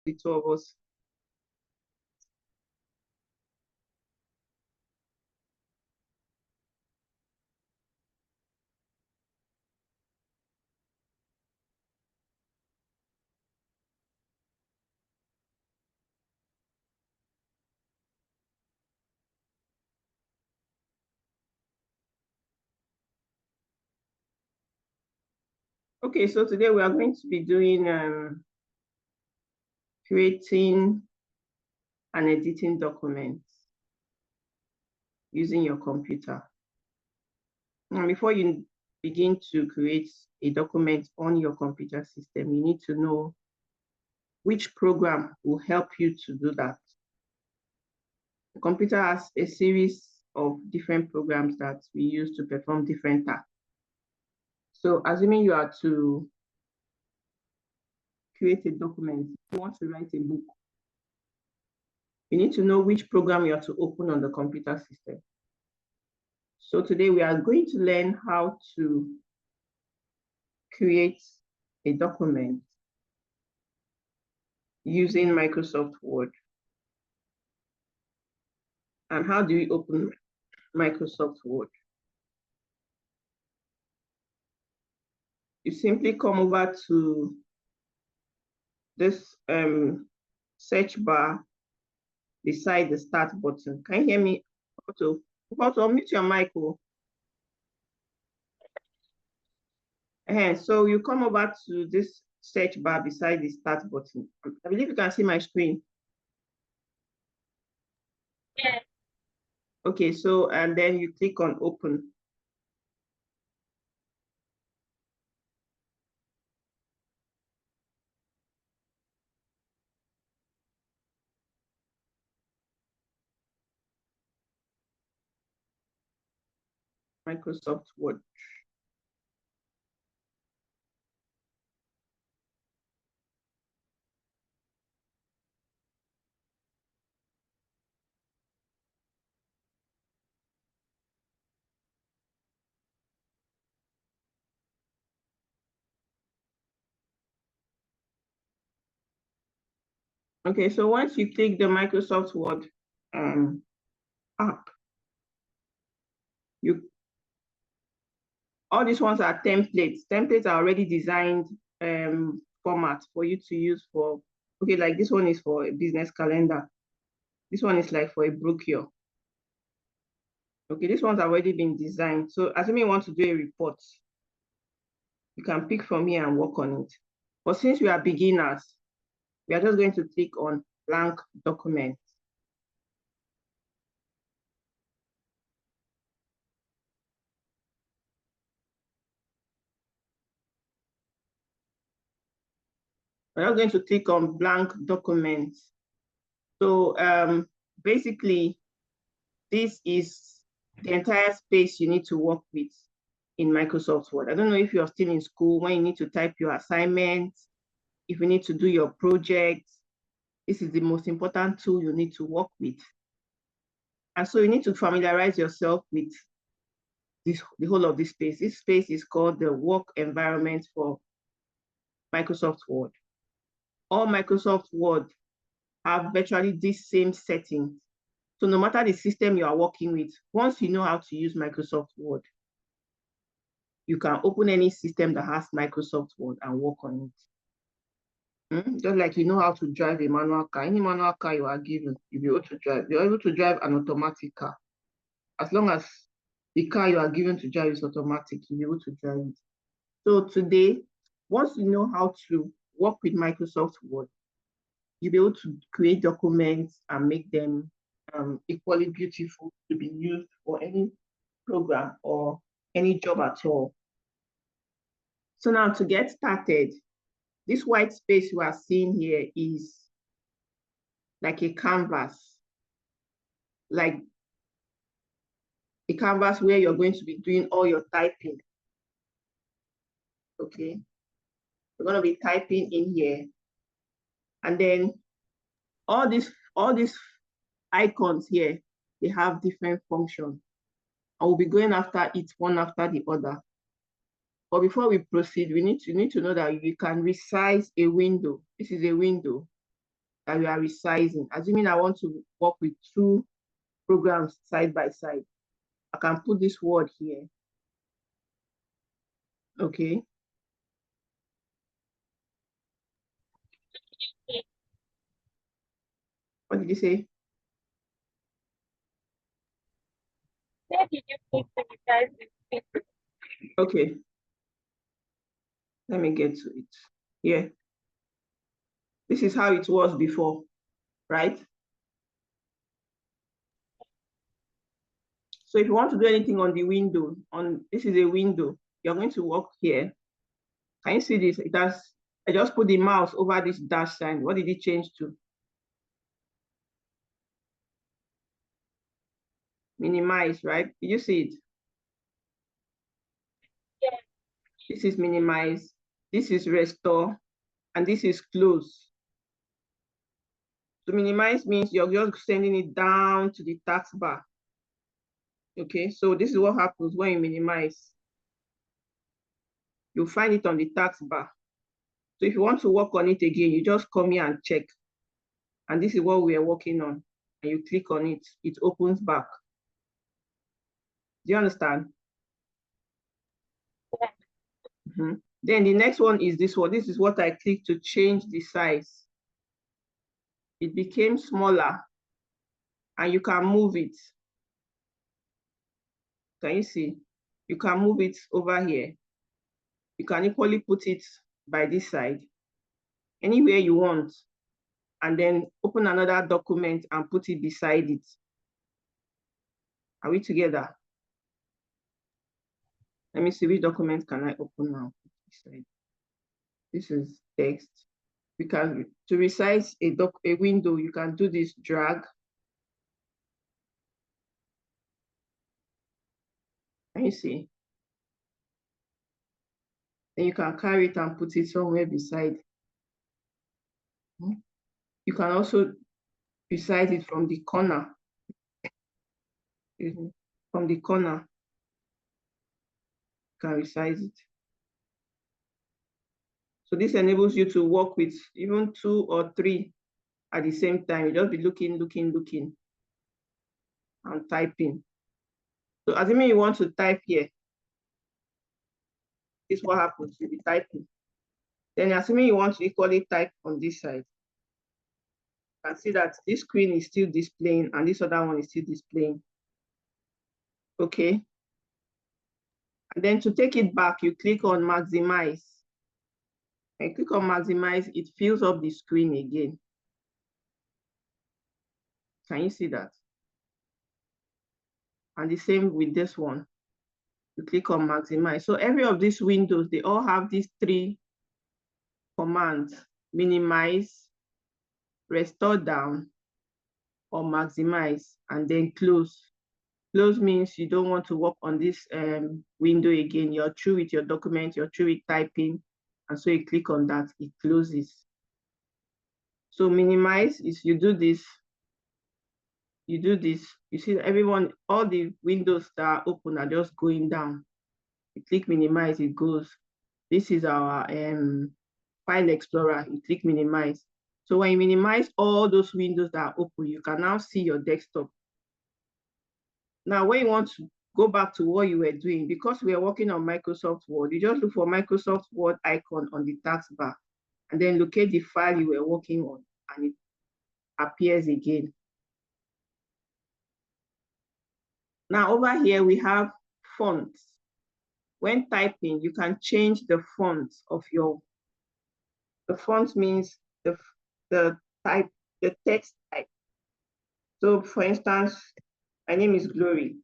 the two of us. Okay, so today we are going to be doing creating and editing documents using your computer. And before you begin to create a document on your computer system, you need to know which program will help you to do that. The computer has a series of different programs that we use to perform different tasks. So assuming you are to create a document, you want to write a book, you need to know which program you are to open on the computer system. So today we are going to learn how to create a document using Microsoft Word. And how do we open Microsoft Word? You simply come over to this search bar beside the start button. Can you hear me? Also, unmute your mic. So you come over to this search bar beside the start button. I believe you can see my screen. Yeah. Okay, so and then you click on open. Microsoft Word. Okay, so once you click the Microsoft Word app, all these ones are templates. Templates are already designed format for you to use for, okay, like this one is for a business calendar. This one is like for a brochure. Okay, this one's already been designed. So assuming you want to do a report, you can pick from here and work on it. But since we are beginners, we are just going to click on blank document. We're just going to click on blank document. So basically, this is the entire space you need to work with in Microsoft Word. I don't know if you're still in school, when you need to type your assignments, if you need to do your projects, this is the most important tool you need to work with. And so you need to familiarize yourself with the whole of this space. This space is called the work environment for Microsoft Word. All Microsoft Word have virtually this same settings. So no matter the system you are working with, once you know how to use Microsoft Word, you can open any system that has Microsoft Word and work on it. Just like you know how to drive a manual car. Any manual car you are given, you'll be able to drive. You're able to drive an automatic car. As long as the car you are given to drive is automatic, you'll be able to drive it. So today, once you know how to work with Microsoft Word, you'll be able to create documents and make them equally beautiful to be used for any program or any job at all. So now to get started, this white space you are seeing here is like a canvas, like a canvas where you're going to be doing all your typing. Okay, you're going to be typing in here, and then all these icons here, they have different functions. I will be going after it one after the other. But before we proceed, you need to know that you can resize a window. This is a window. that we are resizing. Assuming I want to work with two programs side by side, I can put this word here. Okay. What did you say? Okay. Let me get to it. Yeah. This is how it was before, right? So if you want to do anything on the window, this is a window, you're going to work here. Can you see this? It has, I just put the mouse over this dash sign. What did it change to? Minimize, right? Did you see it? Yeah. This is minimize, this is restore, and this is close. To minimize means you're just sending it down to the taskbar. Okay, so this is what happens when you minimize. You'll find it on the taskbar. So if you want to work on it again, you just come here and check. And this is what we are working on. And you click on it, it opens back. Do you understand? Yeah. Then the next one is this one. This is what I click to change the size. It became smaller and you can move it. Can you see? You can move it over here. You can equally put it by this side, anywhere you want, and then open another document and put it beside it. Are we together? Let me see, which document can I open now? This is text. We can, to resize a window, you can do this drag. Can you see? Then you can carry it and put it somewhere beside. You can also resize it from the corner. From the corner, you can resize it. So this enables you to work with even 2 or 3 at the same time. You just be looking, and typing. So assuming you want to type here, this is what happens, you'll be typing. Then assuming you want to equally type on this side, you can see that this screen is still displaying and this other one is still displaying. Okay. And then to take it back, you click on maximize. And click on maximize, it fills up the screen again. Can you see that? And the same with this one. You click on maximize. So every of these windows, they all have these 3 commands: minimize, restore down, or maximize, and then close. Close means you don't want to work on this window again. You're through with your document, you're through with typing, and so you click on that, it closes. So minimize is you do this, you see everyone, all the windows that are open are just going down. You click minimize, it goes. This is our file explorer, you click minimize. So when you minimize all those windows that are open, you can now see your desktop. Now, when you want to go back to what you were doing, because we are working on Microsoft Word, you just look for Microsoft Word icon on the taskbar and then locate the file you were working on and it appears again. Now over here, we have fonts. When typing, you can change the font of the font means the text type. So for instance, my name is Glory,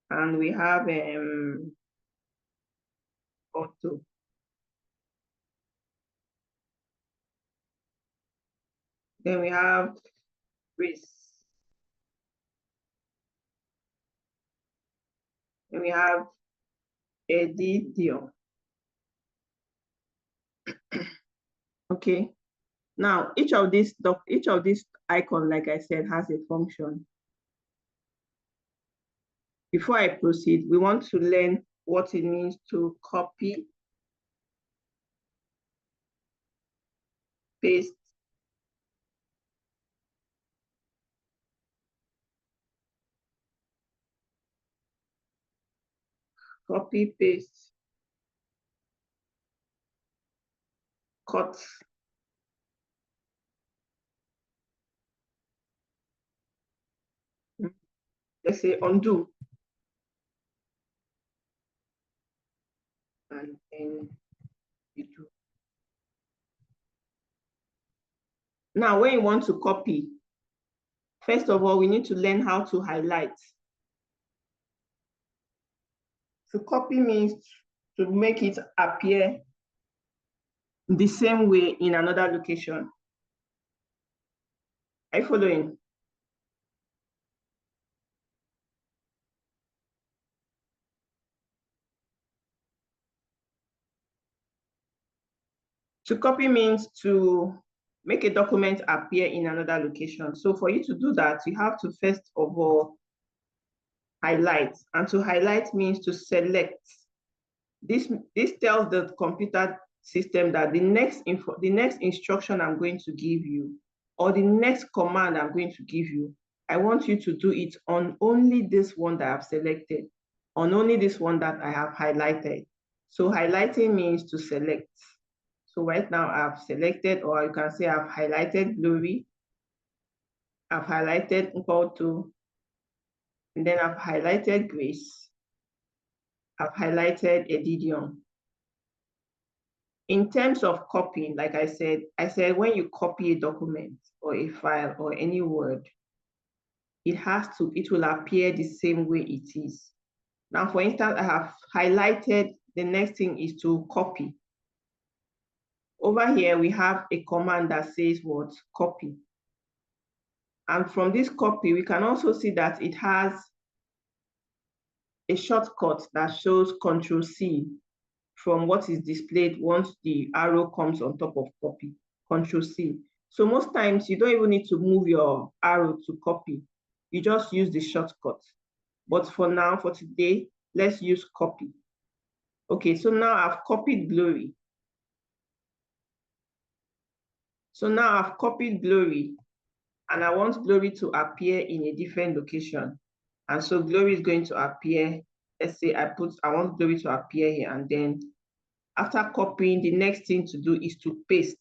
and we have auto. Then we have Chris. Then we have Edition. Okay. Now each of these icon, like I said, has a function. Before I proceed, we want to learn what it means to copy, paste, copy, paste, cut. Let's say undo. And then you do. Now, when you want to copy, first of all, we need to learn how to highlight. To copy means to make it appear the same way in another location. Are you following? To copy means to make a document appear in another location. So for you to do that, you have to first of all highlight. And to highlight means to select. This tells the computer system that the next instruction I'm going to give you, or the next command I'm going to give you, I want you to do it on only this one that I've selected, on only this one that I have highlighted. So highlighting means to select. So right now I've selected, or you can say I've highlighted Glory, I've highlighted Mpoto, and then I've highlighted Grace, I've highlighted Edidion. In terms of copying, like I said when you copy a document or a file or any word, it will appear the same way it is. Now, for instance, I have highlighted, the next thing is to copy. Over here, we have a command that says what? Copy. And from this copy, we can also see that it has a shortcut that shows Ctrl+C from what is displayed once the arrow comes on top of copy, Ctrl+C. So most times you don't even need to move your arrow to copy. You just use the shortcut. But for now, for today, let's use copy. Okay, so now I've copied Glory. So now I've copied Glory, and I want Glory to appear in a different location. And so Glory is going to appear, let's say I want Glory to appear here, and then after copying, the next thing to do is to paste.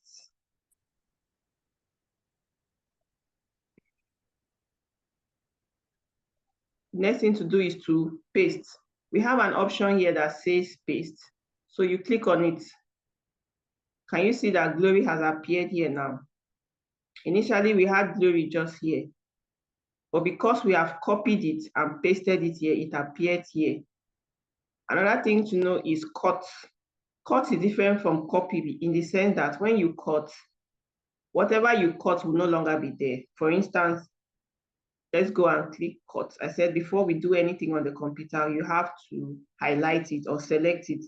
The next thing to do is to paste. We have an option here that says paste. So you click on it. Can you see that Glory has appeared here now? Initially, we had Glory just here. But because we have copied it and pasted it here, it appeared here. Another thing to know is cut. Cut is different from copy in the sense that when you cut, whatever you cut will no longer be there. For instance, let's go and click cut. I said before we do anything on the computer, you have to highlight it or select it.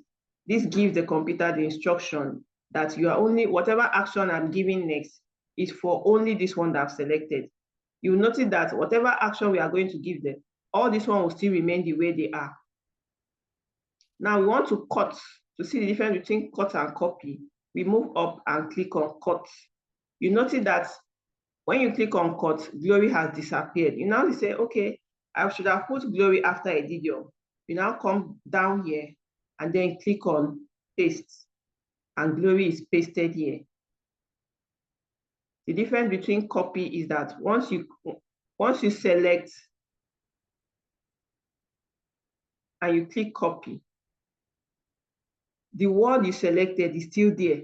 This gives the computer the instruction that you are only, whatever action I'm giving next is for only this one that I've selected. You notice that whatever action we are going to give them, all this one will still remain the way they are. Now we want to cut. To see the difference between cut and copy, we move up and click on cut. You notice that when you click on cut, Glory has disappeared. You now say, okay, I should have put Glory after Edidion. You now come down here and then click on paste, and Glory is pasted here. The difference between copy is that once you select and you click copy, the word you selected is still there.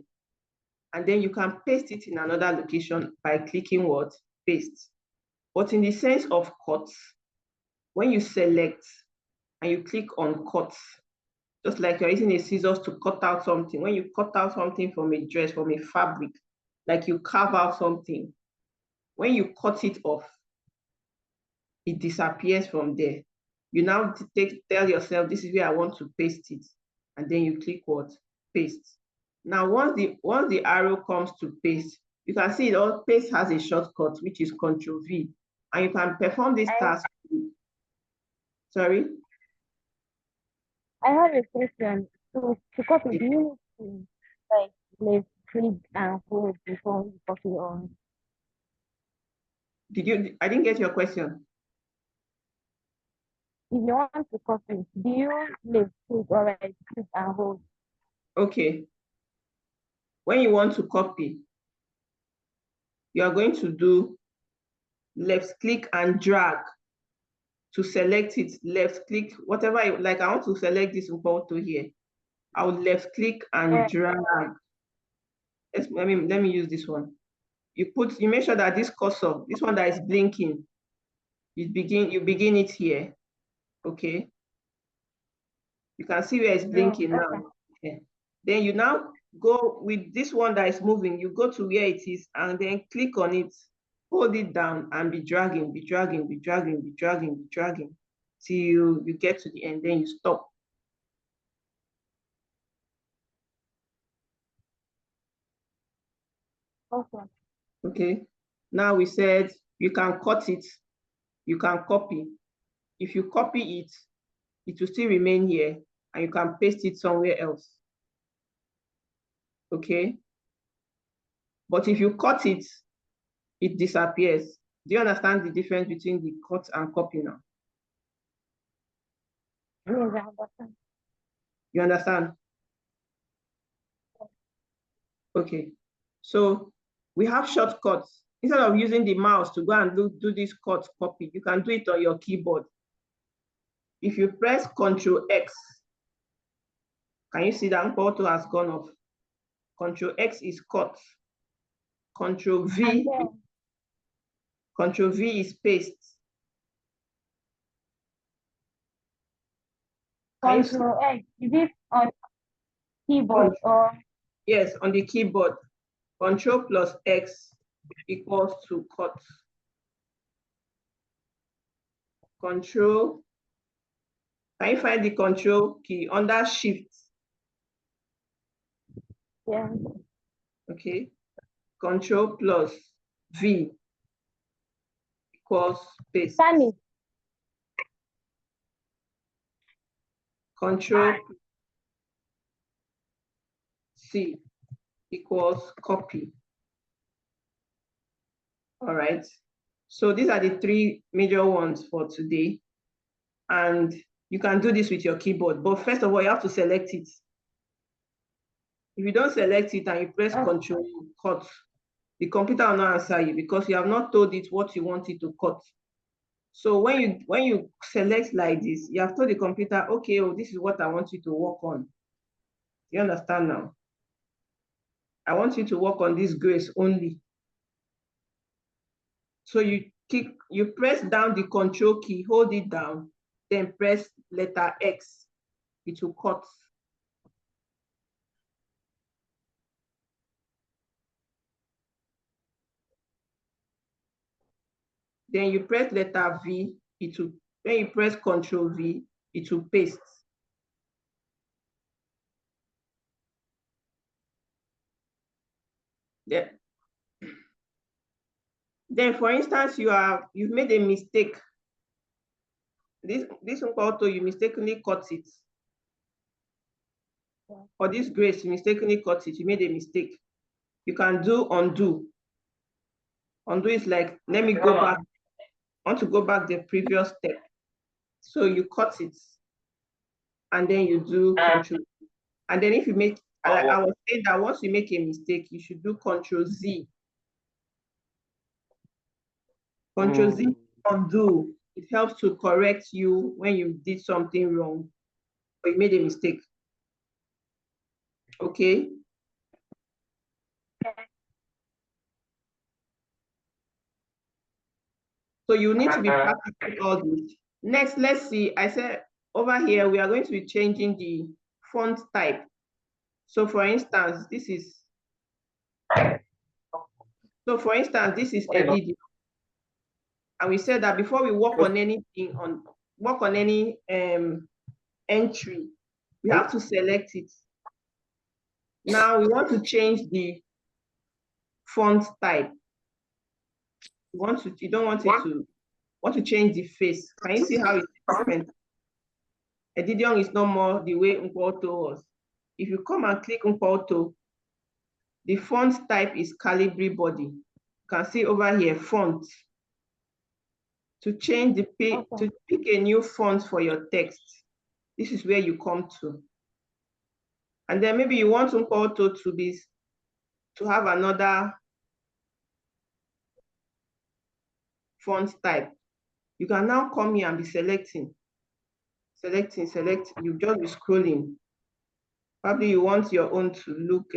And then you can paste it in another location by clicking what? Paste. But in the sense of cut, when you select and you click on cut, just like you're using a scissors to cut out something, when you cut out something from a dress, from a fabric, like you carve out something, when you cut it off, it disappears from there. You now tell yourself, this is where I want to paste it. And then you click what? Paste. Now, once the arrow comes to paste, you can see paste has a shortcut, which is Ctrl+V. And you can perform this task. Sorry? I have a question. So to copy, do you need to like place click and hold before you copy on? I didn't get your question. if you want to copy, do you left click or right click and hold? Okay. When you want to copy, you are going to do left click and drag to select it. Left click, whatever you like. I want to select this photo here. I'll left click and drag. Let me use this one. You make sure that this cursor, this one that is blinking, you begin it here. Okay. You can see where it's blinking now. Okay. Then you now go with this one that is moving, you go to where it is and then click on it, hold it down and be dragging till you get to the end, then you stop. Okay. Okay. Now we said you can cut it, you can copy. If you copy it, it will still remain here and you can paste it somewhere else. Okay. But if you cut it, it disappears. Do you understand the difference between the cut and copy now? Yes, I understand. You understand? Okay. So we have shortcuts. Instead of using the mouse to go and do this cut copy, you can do it on your keyboard. If you press Ctrl X, can you see that photo has gone off? Ctrl X is cut. Ctrl V is paste. Control X, is it on keyboard or? Yes, on the keyboard. Ctrl plus X equals to cut. Control. Can you find the control key under Shift? Yeah. Okay. Control plus V equals paste. Scan Control C equals copy. All right. So these are the three major ones for today. And you can do this with your keyboard. But first of all, you have to select it. If you don't select it and you press Control cut, the computer will not answer you because you have not told it what you want it to cut. So when you select like this, you have told the computer, okay, oh, this is what I want you to work on. You understand now? I want you to work on this grace only. So you press down the Control key, hold it down, then press letter X. It will cut. Then you press letter V, then you press Control V, it will paste. Yeah. Then for instance, you've made a mistake. This photo, you mistakenly cut it. For this grace, you mistakenly cut it, you made a mistake. You can do undo. Undo is like, let me go back. I want to go back the previous step. So you cut it, and then you do Control. And then if you make, like I was saying that once you make a mistake, you should do Control Z. Control Z, undo. It helps to correct you when you did something wrong or you made a mistake. Okay. So you need to be practicing all this. Next, let's see. I said over here, we are going to be changing the font type. So for instance, this is Edidio. And we said that before we work on anything, work on any entry, we have to select it. Now we want to change the font type. You don't want it to want to change the face. Can you see how it's different? Edidion is no more the way Nkwoto was. If you come and click Nkwoto, the font type is Calibri body. You can see over here, font. To change the page, Okay. to pick a new font for your text, this is where you come to. And then maybe you want Umpoto to have another font type. You can now come here and be selecting. Select, you just be scrolling. Probably you want your own to look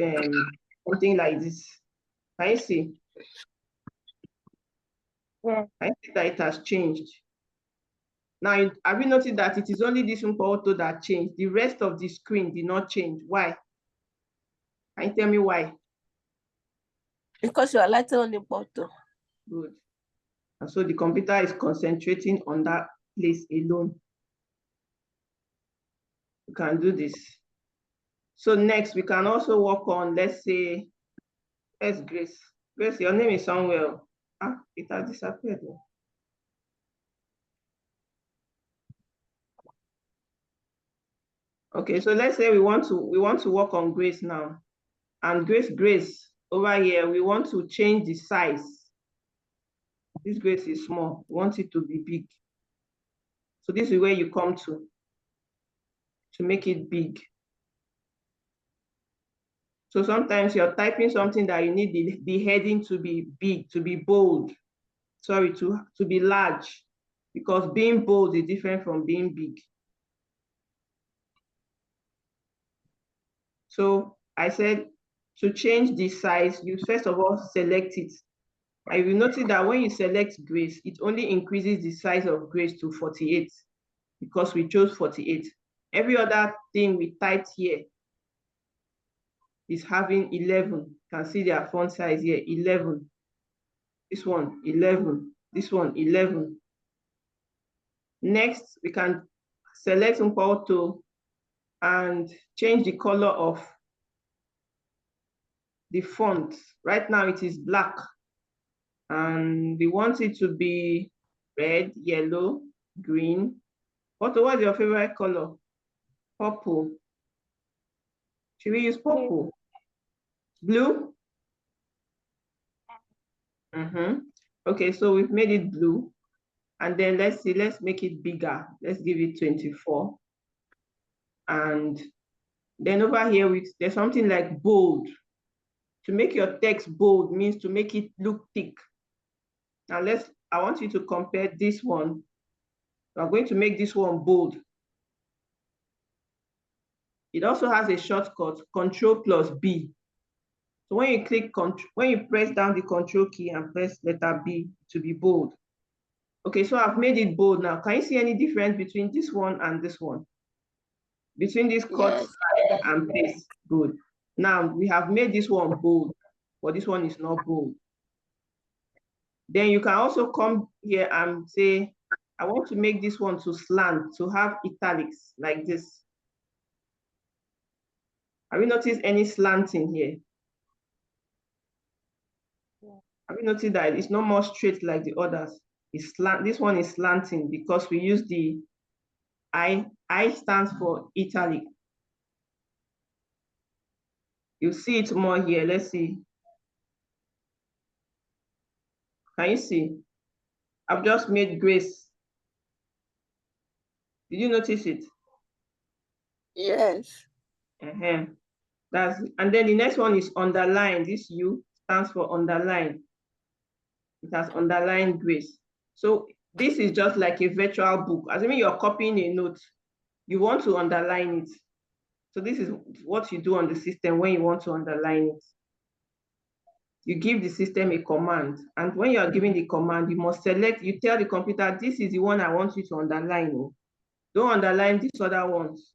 something like this. Can you see? Yeah. I see that it has changed. Now, have you noticed that it is only this Umpoto that changed? The rest of the screen did not change. Why? Can you tell me why? Because you are lighting on the bottom. Good. And so the computer is concentrating on that place alone. You can do this. So next, we can also work on, let's say, let's Grace. Grace, your name is somewhere. Ah, it has disappeared. Okay, so let's say we want to work on Grace now. And Grace, over here, we want to change the size. This Grace is small, we want it to be big. So this is where you come to make it big. So sometimes you're typing something that you need the heading to be big, to be bold. Sorry, to be large, because being bold is different from being big. So I said to change the size, you first of all select it. I will notice that when you select Grace, it only increases the size of Grace to 48 because we chose 48. Every other thing we typed here is having 11. You can see their font size here, 11. This one, 11. This one, 11. Next, we can select Umpoto and change the color of the font. Right now it is black, and we want it to be red, yellow, green. What's your favorite color? Purple. Should we use purple? Blue? Okay, so we've made it blue. And then let's make it bigger. Let's give it 24. And then over here, there's something like bold. To make your text bold means to make it look thick. Now I want you to compare this one. We're going to make this one bold. It also has a shortcut, Control+B. So when you press down the Control key and press letter B to be bold. Okay, so I've made it bold now. Can you see any difference between this one and this one? Between this cut and paste? Good. Now we have made this one bold, but this one is not bold. Then you can also come here and say, I want to make this one to slant, to have italics like this. Have you noticed any slanting here? Yeah. Have you noticed that it's not more straight like the others? This one is slanting because we use the I stands for italic. You see it more here. Let's see. Can you see? I've just made Grace. Did you notice it? Yes. And then the next one is underline. This U stands for underline. It has underlined Grace. So this is just like a virtual book. Assuming you're copying a note, you want to underline it. So this is what you do on the system when you want to underline it. You give the system a command, and when you are giving the command, you must select, you tell the computer, this is the one I want you to underline. Don't underline these other ones.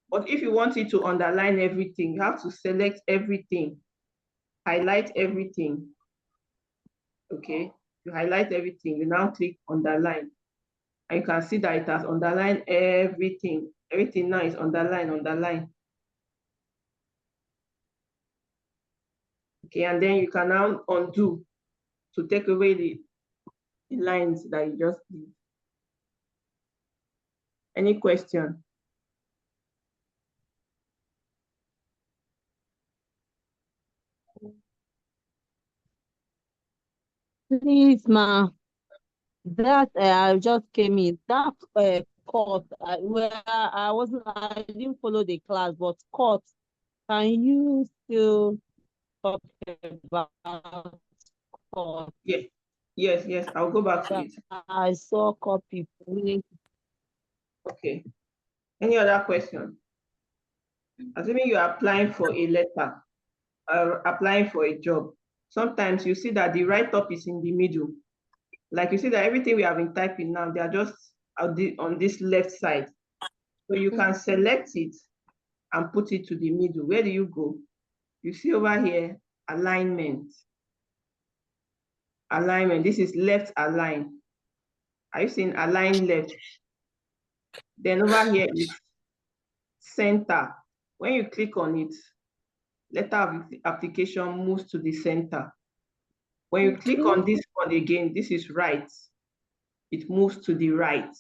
But if you want it to underline everything, you have to select everything, highlight everything. Okay, you highlight everything, you now click underline. And you can see that it has underlined everything. Everything now is underline. Okay, and then you can now undo to take away the lines that you just did. Any question? Please, ma. That I just came in. That court where I didn't follow the class, but court. Can you still talk about court? Yes, yes. I'll go back to it. I saw copy. Okay. Any other question? Assuming you are applying for a letter or applying for a job, sometimes you see that the write-up is in the middle. Like you see that everything we have been typing now, they are just on this left side. So you can select it and put it to the middle. Where do you go? You see over here, alignment. Alignment, this is left align. Are you seeing align left? Then over here is center. When you click on it, letter of application moves to the center. When you click on this one again, this is right. It moves to the right.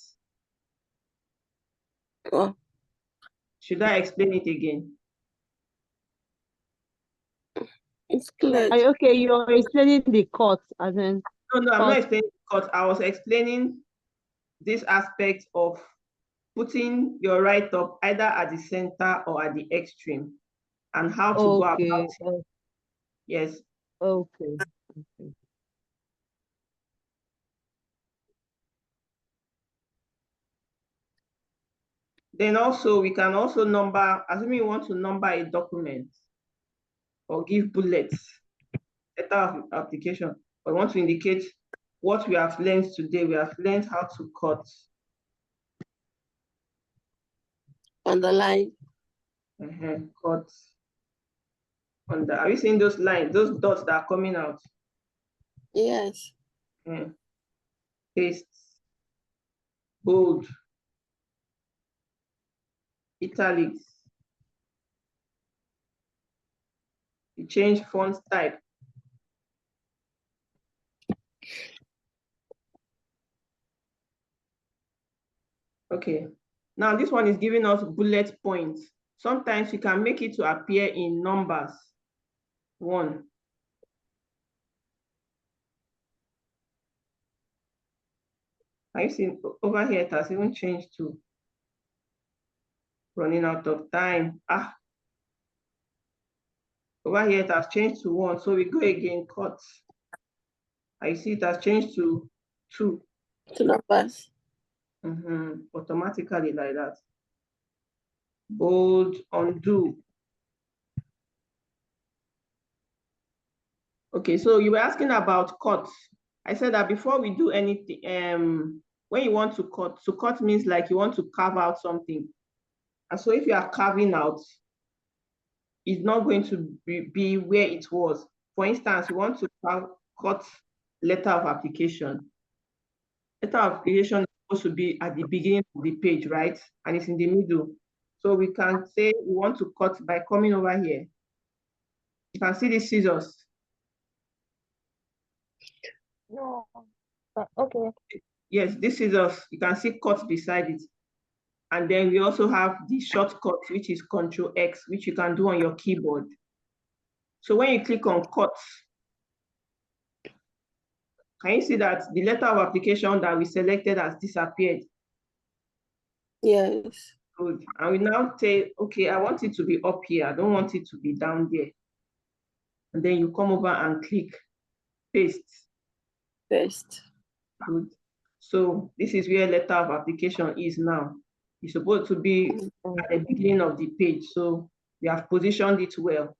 Oh. Should I explain it again? It's clear. Okay, you're explaining the court as in. No, I'm not explaining because I was explaining this aspect of putting your write-up either at the center or at the extreme and how to go about it. Yes. Okay. Then also, we can also number, assuming you want to number a document or give bullets, letter of application, or want to indicate what we have learned today. We have learned how to cut. Underline. Cut. Are you seeing those lines, those dots that are coming out? Yes. Paste. Bold. Italics. You change font type. Okay. Now this one is giving us bullet points. Sometimes you can make it to appear in numbers. 1. Are you seeing over here? It has even changed to running out of time. Over here it has changed to 1. So we go again, cut. I see it has changed to 2. 2 numbers. Automatically like that. Bold, undo. Okay, so you were asking about cut. I said that before we do anything, when you want to cut means like you want to carve out something. And so if you are carving out, it's not going to be where it was. For instance, you want to cut letter of application. Letter of application is supposed to be at the beginning of the page, right? And it's in the middle. So we can say we want to cut by coming over here. You can see the scissors. No, okay. Yes, this scissors, you can see cut beside it. And then we also have the shortcut, which is Control X, which you can do on your keyboard. So when you click on cut, can you see that the letter of application that we selected has disappeared? Yes. Good. And we now say, okay, I want it to be up here. I don't want it to be down there. And then you come over and click paste. Paste. Good. So this is where letter of application is now. It's supposed to be at the beginning of the page. So we have positioned it well.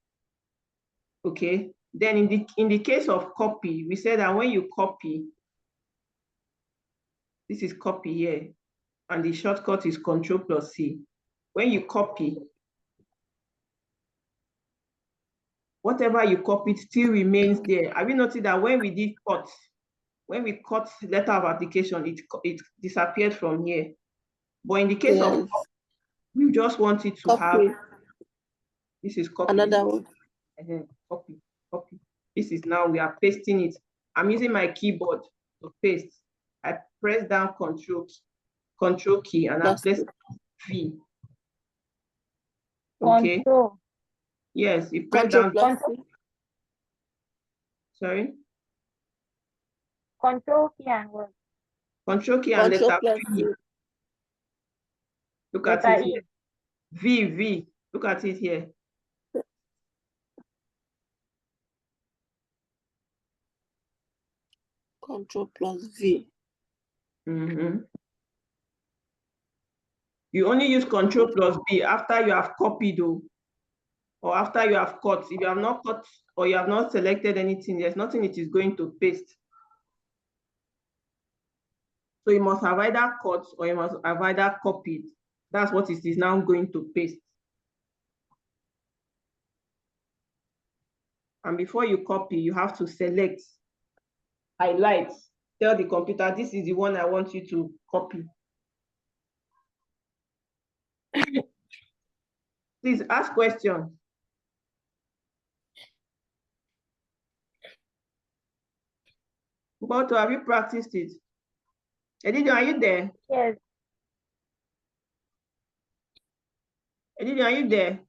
Okay. Then in the case of copy, we said that when you copy, this is copy here, and the shortcut is Control+C. When you copy, whatever you copied still remains there. Have you noticed that when we did cut, when we cut letter of application, it disappeared from here. But in the case of copy, we just want it to have, this is copy. Another one. Copy. This is now, we are pasting it. I'm using my keyboard to paste. I press down Control key and I press V. Okay. Control. Yes, you press down. Sorry. Control key and what? Control key and Control letter plus V. V. Look at Letter it E. here. V. Look at it here. Control plus V. You only use Control plus B after you have copied, though, or after you have cut. If you have not cut or you have not selected anything, there's nothing it is going to paste. So you must have either cut or you must have either copied. That's what it is now going to paste. And before you copy, you have to select, highlight, tell the computer, this is the one I want you to copy. Please ask questions. But have you practiced it? Edidion, are you there? Yes. Edidion, are you there?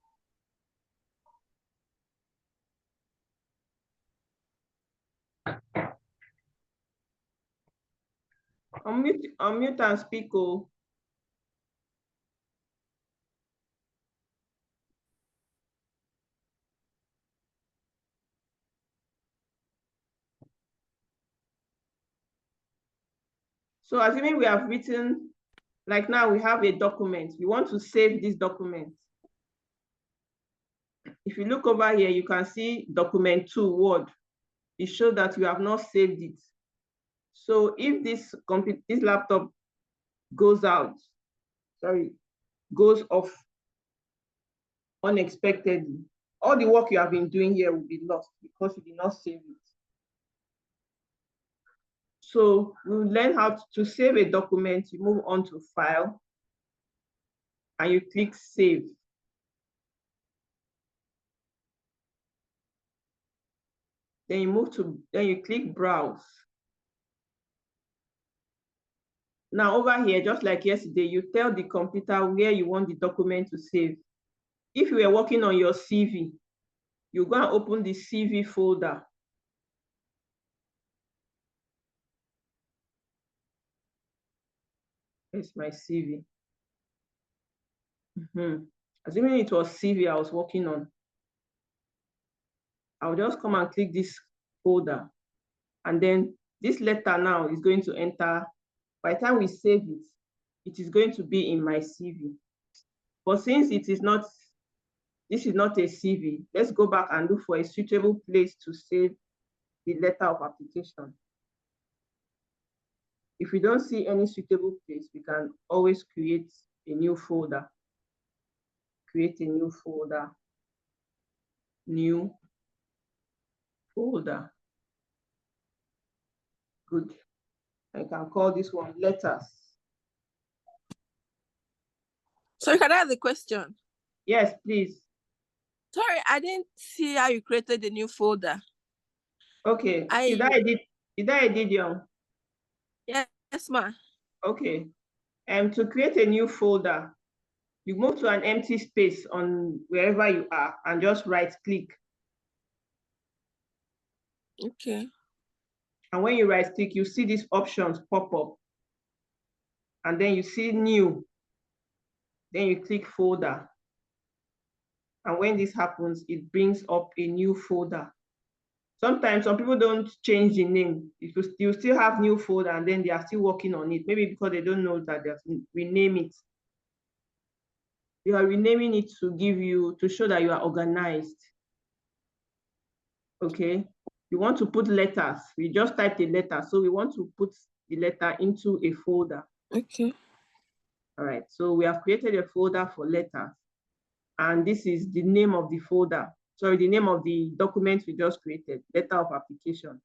Unmute and speak. Oh. So assuming we have written, like now we have a document. We want to save this document. If you look over here, you can see document 2, Word. It shows that you have not saved it. So if this laptop goes out, goes off unexpectedly, all the work you have been doing here will be lost because you did not save it. So we'll learn how to save a document. You move on to File, and you click Save. Then you click Browse. Now over here, just like yesterday, you tell the computer where you want the document to save. If you were working on your CV, you go and open the CV folder. It's my CV. Assuming it was CV I was working on, I'll just come and click this folder. And then this letter now is going to enter. By the time we save it, it is going to be in my CV. But since this is not a CV, let's go back and look for a suitable place to save the letter of application. If we don't see any suitable place, we can always create a new folder. Create a new folder. New folder. Good. I can call this one letters. So can I ask the question? Yes, please. Sorry, I didn't see how you created the new folder. Okay. Is that Edidion? Yes, ma. Okay. To create a new folder, you move to an empty space on wherever you are and just right click. Okay. And when you right click, you see these options pop up. And then you see new. Then you click folder. And when this happens, it brings up a new folder. Sometimes some people don't change the name. You still have new folder and then they are still working on it. Maybe because they don't know that they have to rename it. You are renaming it to show that you are organized. Okay. You want to put letters. We just typed a letter. So we want to put the letter into a folder. Okay. All right. So we have created a folder for letters. And this is the name of the folder. Sorry, the name of the document we just created, letter of application.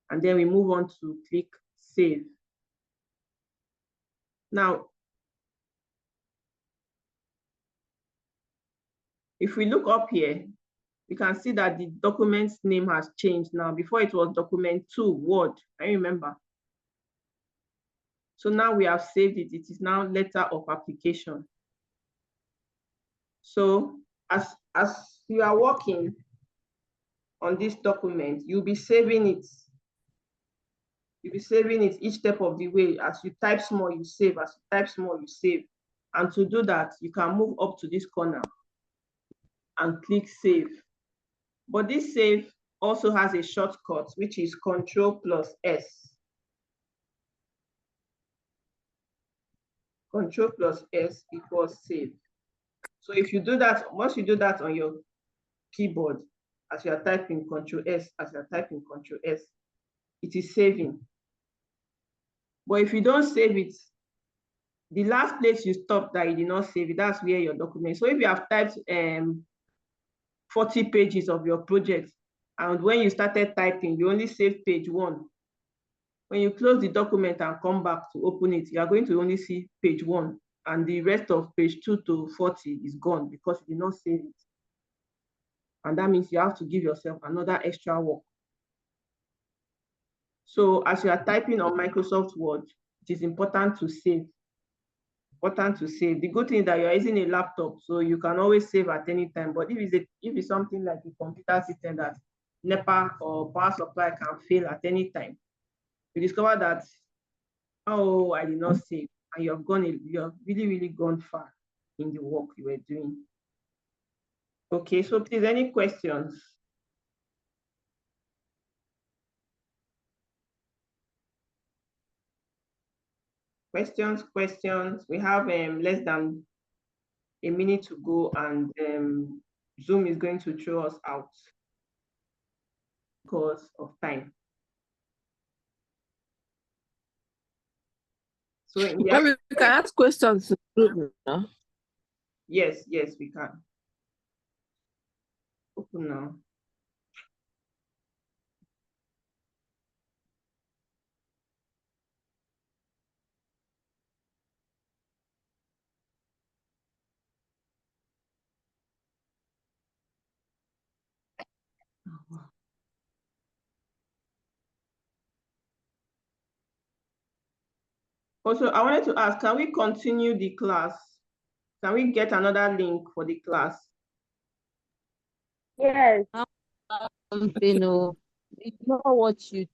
And then we move on to click Save. Now, if we look up here, we can see that the document's name has changed now. Before it was document 2, Word, I remember. So now we have saved it. It is now letter of application. So as you are working on this document, you'll be saving it. You'll be saving it each step of the way. As you type small, you save. As you type small, you save. And to do that, you can move up to this corner and click save. But this save also has a shortcut, which is Ctrl+S. Ctrl+S equals save. So if you do that, once you do that on your keyboard, as you are typing Ctrl+S, as you are typing Ctrl+S, it is saving. But if you don't save it, the last place you stop that you did not save it, that's where your document. So if you have typed 40 pages of your project, and when you started typing, you only save page 1. When you close the document and come back to open it, you are going to only see page 1, and the rest of page 2 to 40 is gone because you did not save it. And that means you have to give yourself another extra work. So as you are typing on Microsoft Word, it is important to save. The good thing is that you're using a laptop, so you can always save at any time. But if it's something like a computer system that NEPA or power supply can fail at any time, you discover that, oh, I did not save, and you have really, really gone far in the work you were doing. Okay, so please, any questions? Questions. We have less than a minute to go, and Zoom is going to throw us out because of time. So We can ask questions. Yes, we can. Open now. Also, I wanted to ask, can we continue the class? Can we get another link for the class? Yes. It's not what you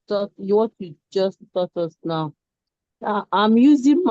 just taught us now. I'm using